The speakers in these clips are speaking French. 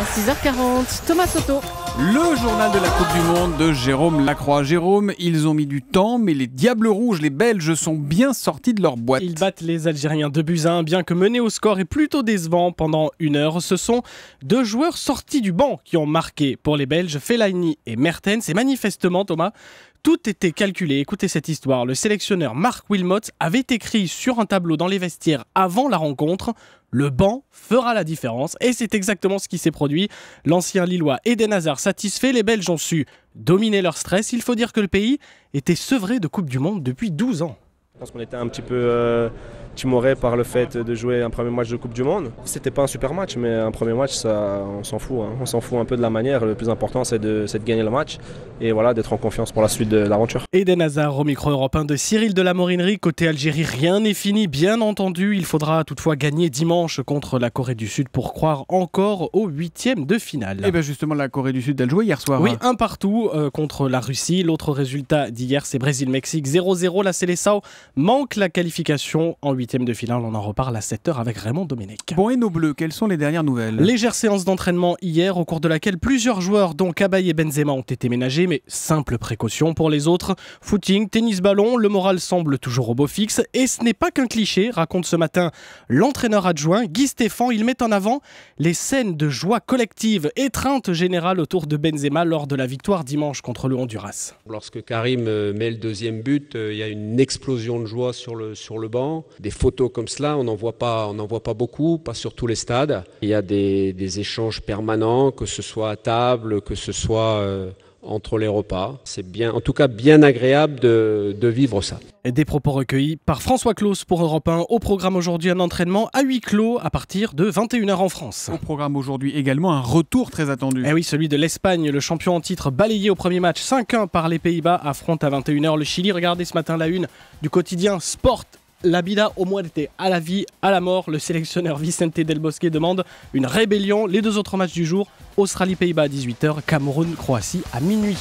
6h40, Thomas Soto. Le journal de la Coupe du Monde de Jérôme Lacroix. Jérôme, ils ont mis du temps, mais les Diables Rouges, les Belges, sont bien sortis de leur boîte. Ils battent les Algériens 2-1, bien que menés au score est plutôt décevant pendant 1 heure. Ce sont 2 joueurs sortis du banc qui ont marqué pour les Belges, Fellaini et Mertens. Et manifestement, Thomas, tout était calculé. Écoutez cette histoire. Le sélectionneur Marc Wilmots avait écrit sur un tableau dans les vestiaires avant la rencontre: le banc fera la différence. Et c'est exactement ce qui s'est produit. L'ancien Lillois Eden Hazard satisfait. Les Belges ont su dominer leur stress. Il faut dire que le pays était sevré de Coupe du Monde depuis 12 ans. Je pense qu'on était un petit peu timoré par le fait de jouer un premier match de Coupe du Monde. C'était pas un super match, mais un premier match, ça, on s'en fout. On s'en fout un peu de la manière. Le plus important, c'est de gagner le match et voilà, d'être en confiance pour la suite de l'aventure. Eden Hazard au micro européen de Cyril de la Morinerie. Côté Algérie, rien n'est fini, bien entendu. Il faudra toutefois gagner dimanche contre la Corée du Sud pour croire encore aux 8e de finale. Et bien justement, la Corée du Sud a joué hier soir. Oui, un partout contre la Russie. L'autre résultat d'hier, c'est Brésil-Mexique 0-0. La Seleção manque la qualification en 8e de finale. On en reparle à 7h avec Raymond Domenech. Bon, et nos Bleus, quelles sont les dernières nouvelles? Légère séance d'entraînement hier, au cours de laquelle plusieurs joueurs, dont Cabaye et Benzema, ont été ménagés, mais simple précaution pour les autres. Footing, tennis-ballon, le moral semble toujours au beau fixe. Et ce n'est pas qu'un cliché, raconte ce matin l'entraîneur adjoint Guy Stéphane. Il met en avant les scènes de joie collective, étreinte générale autour de Benzema lors de la victoire dimanche contre le Honduras. Lorsque Karim met le 2e but, il y a une explosion de joie sur le banc. Des photos comme cela, on n'en voit pas beaucoup, pas sur tous les stades. Il y a des échanges permanents, que ce soit à table, que ce soit entre les repas. C'est bien, en tout cas bien agréable de vivre ça. Et des propos recueillis par François Claus pour Europe 1. Au programme aujourd'hui, un entraînement à huis clos à partir de 21h en France. Au programme aujourd'hui également un retour très attendu. Et oui, celui de l'Espagne. Le champion en titre balayé au premier match 5-1 par les Pays-Bas affronte à 21h le Chili. Regardez ce matin la une du quotidien Sport. La vida au muerte, à la vie, à la mort. Le sélectionneur Vicente Del Bosque demande une rébellion. Les 2 autres matchs du jour, Australie-Pays-Bas à 18h, Cameroun-Croatie à minuit.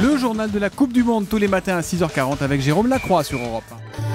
Le journal de la Coupe du Monde tous les matins à 6h40 avec Jérôme Lacroix sur Europe 1.